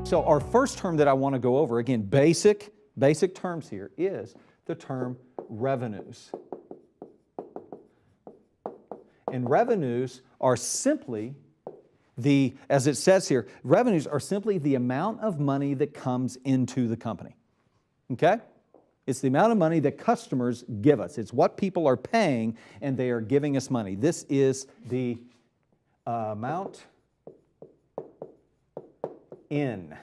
So our first term that I want to go over, again, basic terms here, is the term revenues. And revenues are simply as it says here, revenues are simply the amount of money that comes into the company. Okay? It's the amount of money that customers give us. It's what people are paying and they are giving us money. This is the amount in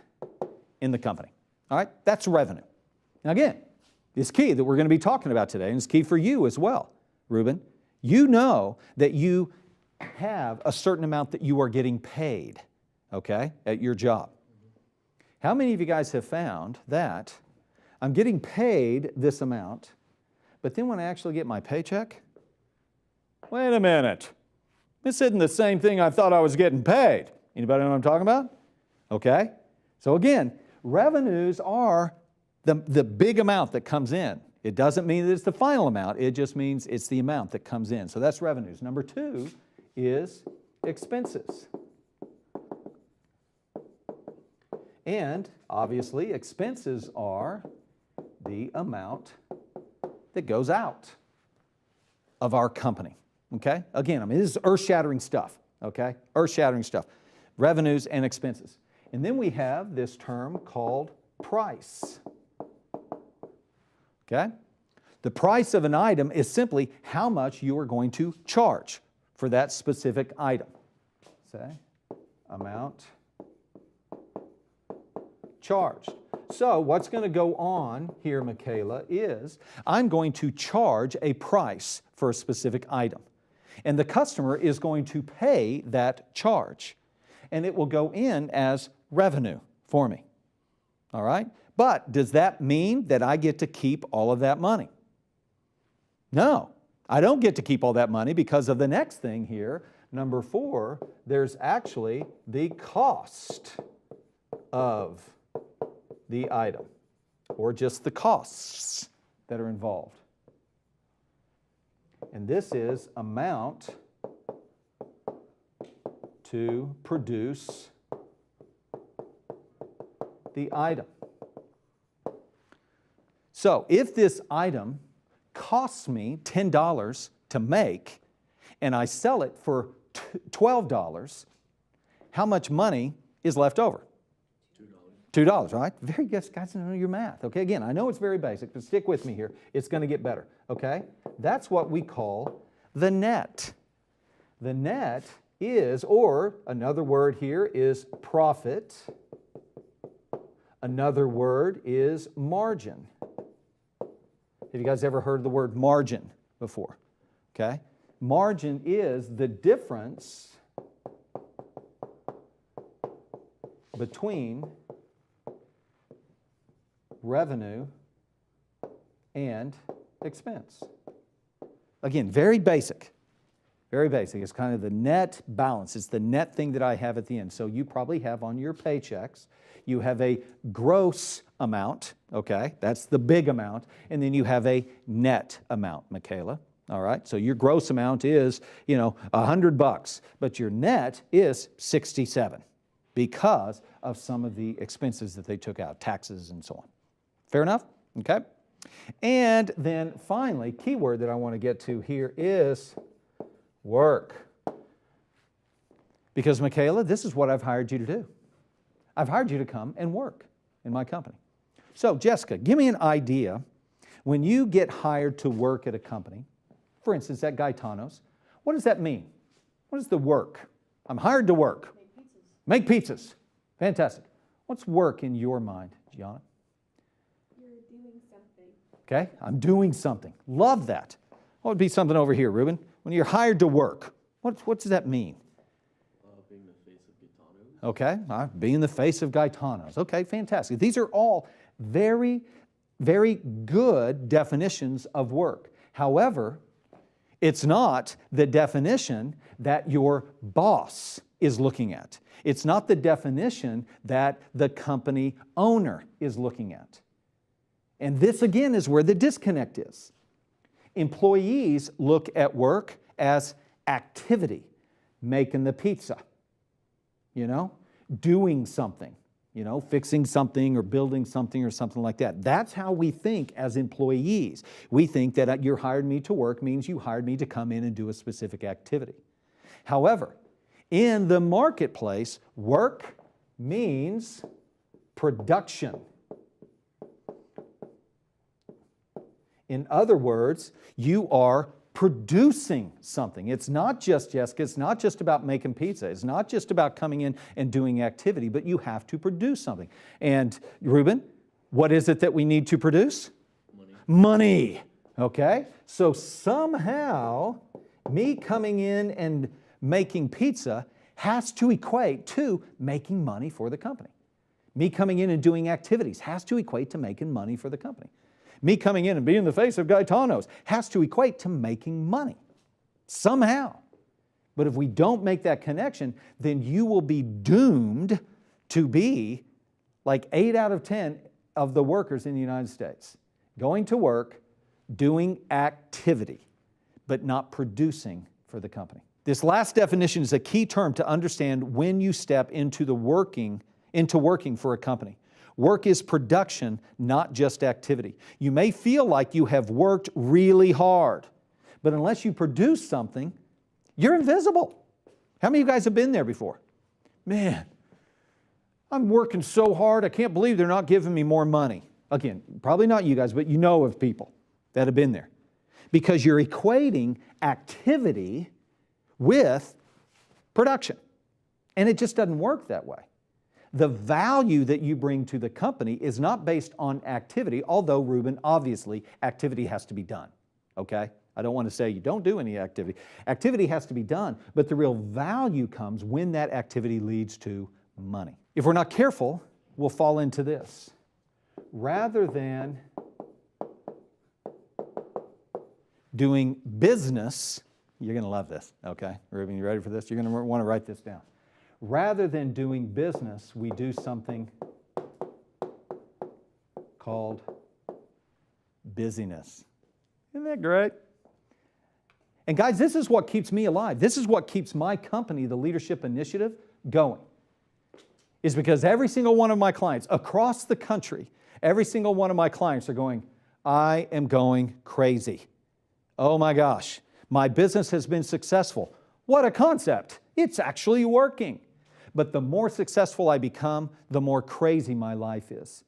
the company. All right? That's revenue. Now again, it's key that we're going to be talking about today, and it's key for you as well, Reuben. You know that you have a certain amount that you are getting paid, okay, at your job. How many of you guys have found that I'm getting paid this amount, but then when I actually get my paycheck, wait a minute, this isn't the same thing I thought I was getting paid. Anybody know what I'm talking about? Okay, so again, revenues are the big amount that comes in. It doesn't mean that it's the final amount, it just means it's the amount that comes in. So that's revenues. Number two is expenses. And obviously expenses are the amount that goes out of our company. Okay? Again, I mean, this is earth-shattering stuff. Okay? Earth-shattering stuff. Revenues and expenses. And then we have this term called price. Okay? The price of an item is simply how much you are going to charge for that specific item. Say, amount charged. So what's going to go on here, Michaela, is I'm going to charge a price for a specific item. And the customer is going to pay that charge. And it will go in as revenue for me. All right? But does that mean that I get to keep all of that money? No, I don't get to keep all that money because of the next thing here. Number 4, there's actually the cost of the item, or just the costs that are involved. And this is amount to produce the item. So if this item costs me $10 to make and I sell it for $12, how much money is left over? $2, right? Very good, guys, know your math. Okay, again, I know it's very basic, but stick with me here. It's going to get better, okay? That's what we call the net. The net is, or another word here is profit. Another word is margin. Have you guys ever heard the word margin before? Okay? Margin is the difference between revenue and expense. Again, very basic. Very basic. It's kind of the net balance. It's the net thing that I have at the end. So you probably have on your paychecks, you have a gross amount, okay? That's the big amount. And then you have a net amount, Michaela. All right? So your gross amount is, $100, but your net is 67 because of some of the expenses that they took out, taxes and so on. Fair enough? Okay? And then finally, key word that I want to get to here is work. Because Michaela, this is what I've hired you to do. I've hired you to come and work in my company. So Jessica, give me an idea. When you get hired to work at a company, for instance, at Gaetano's, what does that mean? What is the work? I'm hired to work. Make pizzas. Make pizzas. Fantastic. What's work in your mind, Gianna? You're doing something. Okay, I'm doing something. Love that. What would be something over here, Reuben? When you're hired to work, what does that mean? Being the face of Gaetano's. Okay, being the face of Gaetano's. Okay, fantastic. These are all very, very good definitions of work. However, it's not the definition that your boss is looking at. It's not the definition that the company owner is looking at. And this, again, is where the disconnect is. Employees look at work as activity, making the pizza, doing something, fixing something or building something or something like that. That's how we think as employees. We think that you hired me to work means you hired me to come in and do a specific activity. However, in the marketplace, work means production. In other words, you are producing something. It's not just, Jessica, it's not just about making pizza. It's not just about coming in and doing activity, but you have to produce something. And Reuben, what is it that we need to produce? Money. Okay? So somehow, me coming in and making pizza has to equate to making money for the company. Me coming in and doing activities has to equate to making money for the company. Me coming in and being the face of Gaetano's has to equate to making money somehow. But if we don't make that connection, then you will be doomed to be like 8 out of 10 of the workers in the United States, going to work, doing activity, but not producing for the company. This last definition is a key term to understand when you step into working for a company. Work is production, not just activity. You may feel like you have worked really hard, but unless you produce something, you're invisible. How many of you guys have been there before? Man, I'm working so hard, I can't believe they're not giving me more money. Again, probably not you guys, but you know of people that have been there. Because you're equating activity with production. And it just doesn't work that way. The value that you bring to the company is not based on activity, although, Reuben, obviously, activity has to be done, okay? I don't want to say you don't do any activity. Activity has to be done, but the real value comes when that activity leads to money. If we're not careful, we'll fall into this. Rather than doing business, you're going to love this, okay? Reuben, you ready for this? You're going to want to write this down. Rather than doing business, we do something called busyness. Isn't that great? And guys, this is what keeps me alive. This is what keeps my company, the Leadership Initiative, going. Is because every single one of my clients across the country, every single one of my clients are going, I am going crazy. Oh my gosh, my business has been successful. What a concept. It's actually working. But the more successful I become, the more crazy my life is.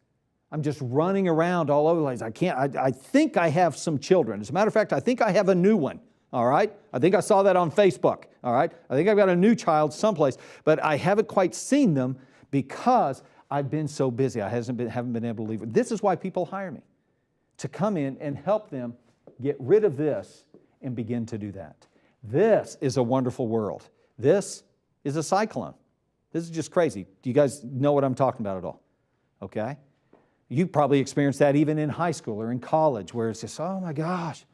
I'm just running around all over the place. I think I have some children. As a matter of fact, I think I have a new one, all right? I think I saw that on Facebook, all right? I think I've got a new child someplace, but I haven't quite seen them because I've been so busy. I haven't been able to leave. This is why people hire me, to come in and help them get rid of this and begin to do that. This is a wonderful world. This is a cyclone. This is just crazy. Do you guys know what I'm talking about at all? Okay? You probably experienced that even in high school or in college where it's just, oh my gosh.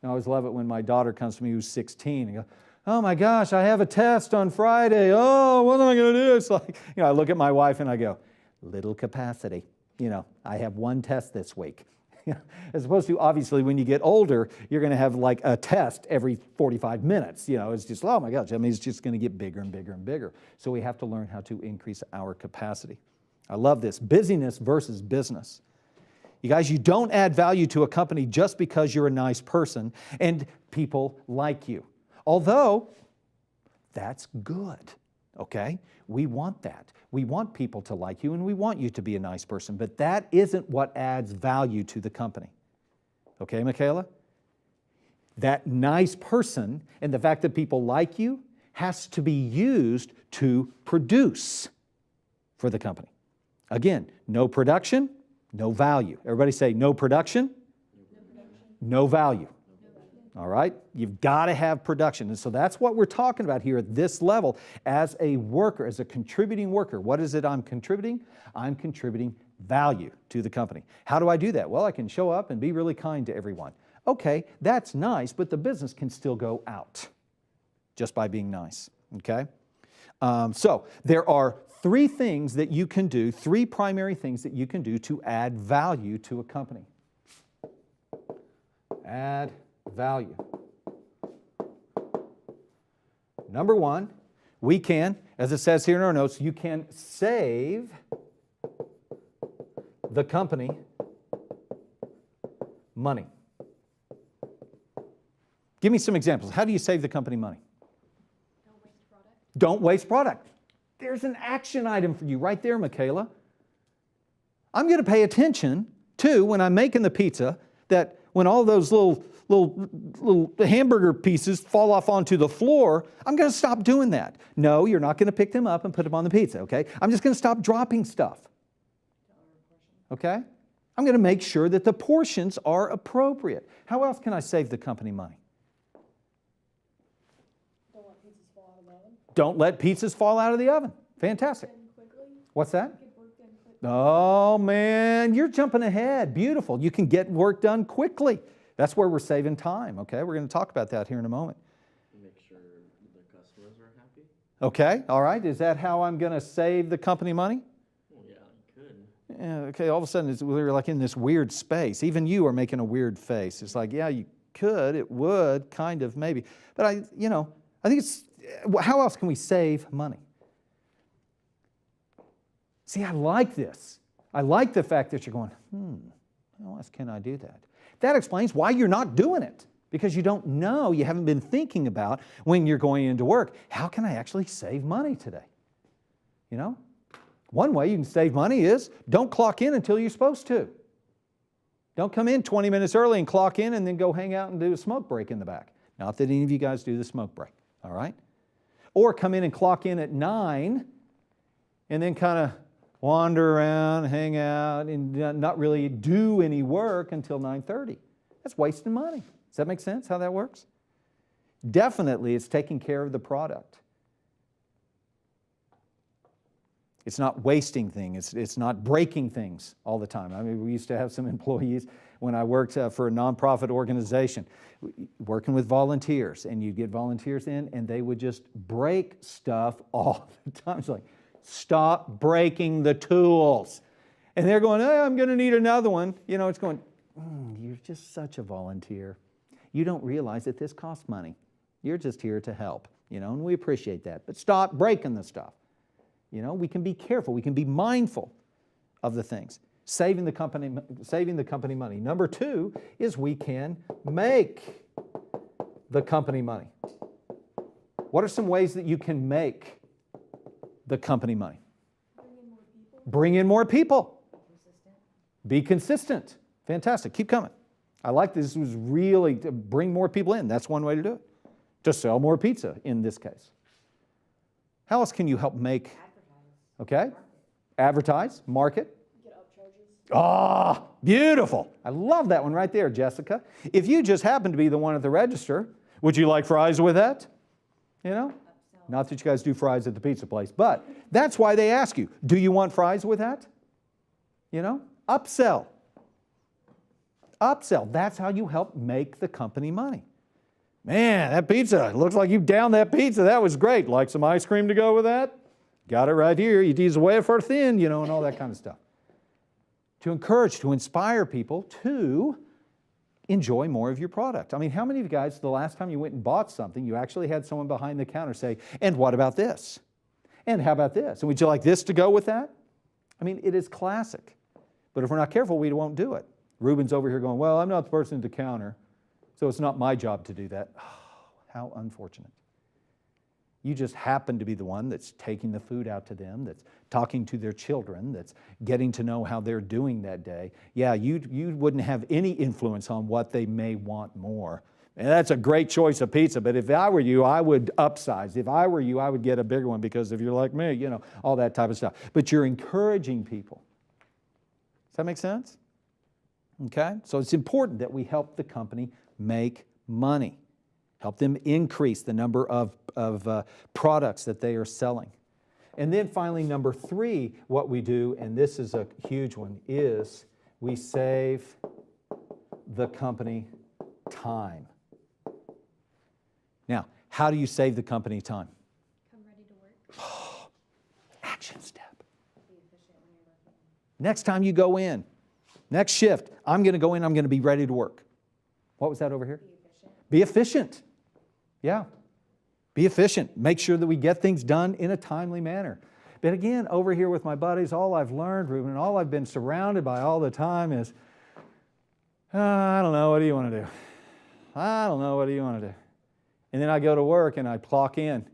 I always love it when my daughter comes to me who's 16 and goes, oh my gosh, I have a test on Friday. Oh, what am I going to do? It's like, I look at my wife and I go, little capacity. I have one test this week. As opposed to, obviously, when you get older, you're going to have like a test every 45 minutes. It's just, oh my gosh, it's just going to get bigger and bigger and bigger. So we have to learn how to increase our capacity. I love this. Busyness versus business. You guys, you don't add value to a company just because you're a nice person and people like you. Although, that's good, okay? We want that. We want people to like you and we want you to be a nice person, but that isn't what adds value to the company. Okay, Michaela? That nice person and the fact that people like you has to be used to produce for the company. Again, no production, no value. Everybody say no production, no value. All right? You've got to have production. And so that's what we're talking about here at this level as a worker, as a contributing worker. What is it I'm contributing? I'm contributing value to the company. How do I do that? Well, I can show up and be really kind to everyone. Okay, that's nice, but the business can still go out just by being nice. Okay? So there are three things that you can do, three primary things that you can do to add value to a company. Add value. Number one, we can, as it says here in our notes, you can save the company money. Give me some examples. How do you save the company money? Don't waste product. Don't waste product. There's an action item for you right there, Michaela. I'm going to pay attention to, when I'm making the pizza, that when all those little hamburger pieces fall off onto the floor, I'm going to stop doing that. No, you're not going to pick them up and put them on the pizza, okay? I'm just going to stop dropping stuff. Okay? I'm going to make sure that the portions are appropriate. How else can I save the company money? Don't let pizzas fall out of the oven. Fantastic. What's that? Oh, man, you're jumping ahead. Beautiful. You can get work done quickly. That's where we're saving time, okay? We're going to talk about that here in a moment. Make sure the customers are happy. Okay, all right. Is that how I'm going to save the company money? Well, yeah, you could. Yeah, okay, all of a sudden we're like in this weird space. Even you are making a weird face. It's like, yeah, you could, it would, kind of, maybe. But I think it's, how else can we save money? See, I like this. I like the fact that you're going, how else can I do that? That explains why you're not doing it. Because you don't know, you haven't been thinking about when you're going into work, how can I actually save money today? You know? One way you can save money is don't clock in until you're supposed to. Don't come in 20 minutes early and clock in and then go hang out and do a smoke break in the back. Not that any of you guys do the smoke break, all right? Or come in and clock in at 9 and then kind of wander around, hang out, and not really do any work until 9:30. That's wasting money. Does that make sense, how that works? Definitely, it's taking care of the product. It's not wasting things. It's not breaking things all the time. I mean, we used to have some employees when I worked for a nonprofit organization, working with volunteers, and you'd get volunteers in, and they would just break stuff all the time. It's like, stop breaking the tools. And they're going, hey, I'm going to need another one. You know, it's going, you're just such a volunteer. You don't realize that this costs money. You're just here to help, you know, and we appreciate that. But stop breaking the stuff. You know, we can be careful. We can be mindful of the things. Saving the company money. Number 2 is we can make the company money. What are some ways that you can make the company money? Bring in more people. Be consistent. Fantastic. Keep coming. I like this. This was really to bring more people in. That's one way to do it. To sell more pizza in this case. How else can you help make? Okay. Advertise, market. Get upcharges. Ah, beautiful. I love that one right there, Jessica. If you just happen to be the one at the register, would you like fries with that? You know? Not that you guys do fries at the pizza place, but that's why they ask you, do you want fries with that? You know? Upsell. Upsell. That's how you help make the company money. Man, that pizza, it looks like you downed that pizza. That was great. Like some ice cream to go with that? Got it right here. You tease away for thin, you know, and all that kind of stuff. To encourage, to inspire people to enjoy more of your product. I mean, how many of you guys, the last time you went and bought something, you actually had someone behind the counter say, and what about this? And how about this? And would you like this to go with that? I mean, it is classic. But if we're not careful, we won't do it. Ruben's over here going, well, I'm not the person at the counter, so it's not my job to do that. Oh, how unfortunate. You just happen to be the one that's taking the food out to them, that's talking to their children, that's getting to know how they're doing that day. Yeah, you wouldn't have any influence on what they may want more. And that's a great choice of pizza, but if I were you, I would upsize. If I were you, I would get a bigger one because if you're like me, you know, all that type of stuff. But you're encouraging people. Does that make sense? Okay? So it's important that we help the company make money. Help them increase the number of products that they are selling. And then finally, number 3, what we do, and this is a huge one, is we save the company time. Now, how do you save the company time? Come ready to work. Action step. Be efficient when you're working. Next time you go in, next shift, I'm going to go in, I'm going to be ready to work. What was that over here? Be efficient. Be efficient. Yeah. Be efficient. Make sure that we get things done in a timely manner. But again, over here with my buddies, all I've learned, Ruben, and all I've been surrounded by all the time is, I don't know, what do you want to do? I don't know, what do you want to do? And then I go to work and I clock in.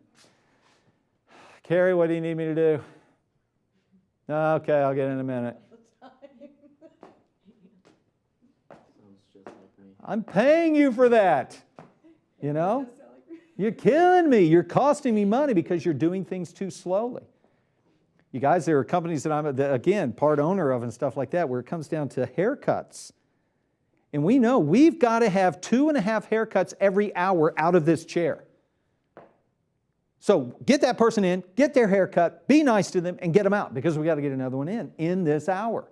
Carrie, what do you need me to do? Okay, I'll get in a minute. Sounds just like me. I'm paying you for that. You know? You're killing me. You're costing me money because you're doing things too slowly. You guys, there are companies that I'm, again, part owner of and stuff like that, where it comes down to haircuts. And we know we've got to have 2.5 haircuts every hour out of this chair. So get that person in, get their haircut, be nice to them, and get them out, because we got to get another one in this hour.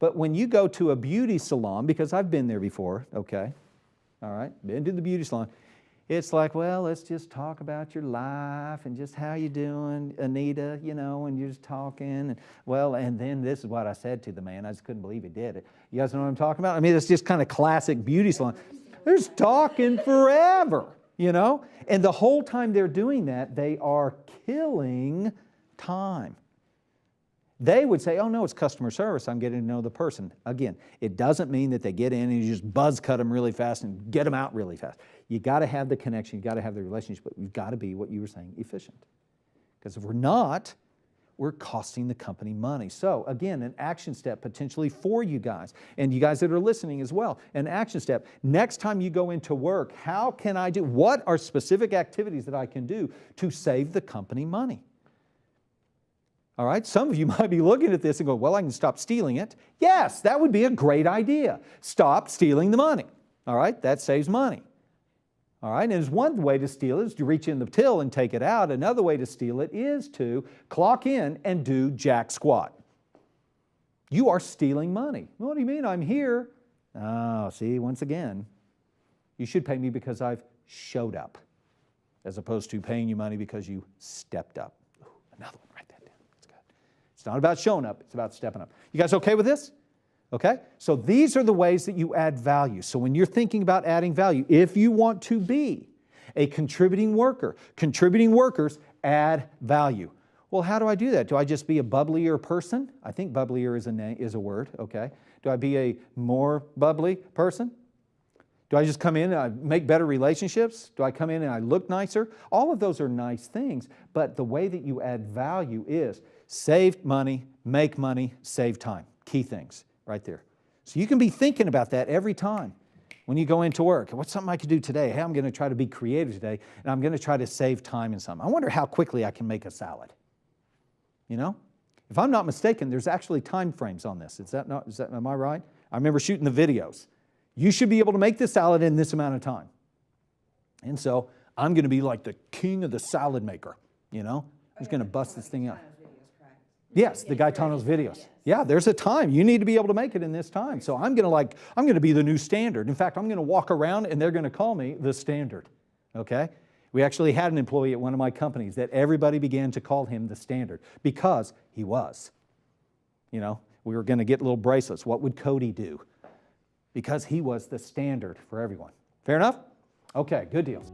But when you go to a beauty salon, because I've been there before, okay, all right, been to the beauty salon, it's like, well, let's just talk about your life and just how you doing, Anita, you know, and you're just talking. And, well, and then this is what I said to the man. I just couldn't believe he did it. You guys know what I'm talking about? I mean, it's just kind of classic beauty salon. They're just talking forever, you know? And the whole time they're doing that, they are killing time. They would say, oh, no, it's customer service. I'm getting to know the person. Again, it doesn't mean that they get in and you just buzz cut them really fast and get them out really fast. You got to have the connection. You got to have the relationship, but you've got to be, what you were saying, efficient. Because if we're not, we're costing the company money. So again, an action step potentially for you guys, and you guys that are listening as well, an action step. Next time you go into work, how can I do, what are specific activities that I can do to save the company money? All right, some of you might be looking at this and go, well, I can stop stealing it. Yes, that would be a great idea. Stop stealing the money. All right, that saves money. All right, and there's one way to steal it is to reach in the till and take it out. Another way to steal it is to clock in and do jack squat. You are stealing money. What do you mean? I'm here. Oh, see, once again, you should pay me because I've showed up, as opposed to paying you money because you stepped up. Ooh, another one. Write that down. That's good. It's not about showing up. It's about stepping up. You guys okay with this? Okay? So these are the ways that you add value. So when you're thinking about adding value, if you want to be a contributing worker, contributing workers add value. Well, how do I do that? Do I just be a bubblier person? I think bubblier is a word, okay? Do I be a more bubbly person? Do I just come in and I make better relationships? Do I come in and I look nicer? All of those are nice things, but the way that you add value is save money, make money, save time. Key things. Right there. So you can be thinking about that every time when you go into work. What's something I could do today? Hey, I'm going to try to be creative today, and I'm going to try to save time in something. I wonder how quickly I can make a salad. You know? If I'm not mistaken, there's actually time frames on this. Am I right? I remember shooting the videos. You should be able to make this salad in this amount of time. And so I'm going to be like the king of the salad maker, you know? I'm just going to bust this thing out. Yes, the Gaetano's videos. Yeah, there's a time. You need to be able to make it in this time. So I'm going to be the new standard. In fact, I'm going to walk around and they're going to call me the standard. Okay? We actually had an employee at one of my companies that everybody began to call him the standard because he was. You know, we were going to get little bracelets. What would Cody do? Because he was the standard for everyone. Fair enough? Okay, good deal.